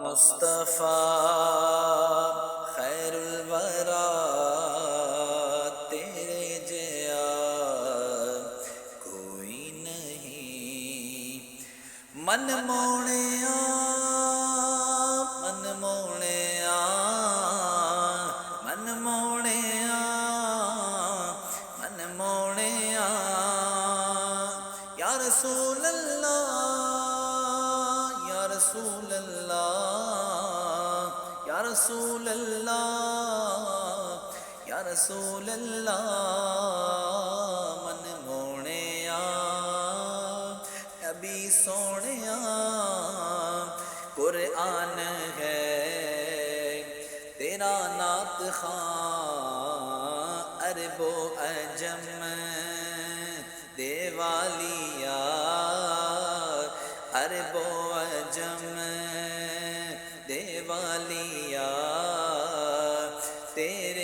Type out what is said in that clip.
مصطفیٰ خیر الورا تیرے جیا کوئی نہیں، من موڑیا من موڑیا من موڑیا من موڑیا یا رسول اللہ یا رسول اللہ یا رسول اللہ یا رسول اللہ من موڑیا نبی سونیا قرآن ہے تیرا نعت خواں عرب و عجم دیوالیا عرب و عجم دیوالیا تیرے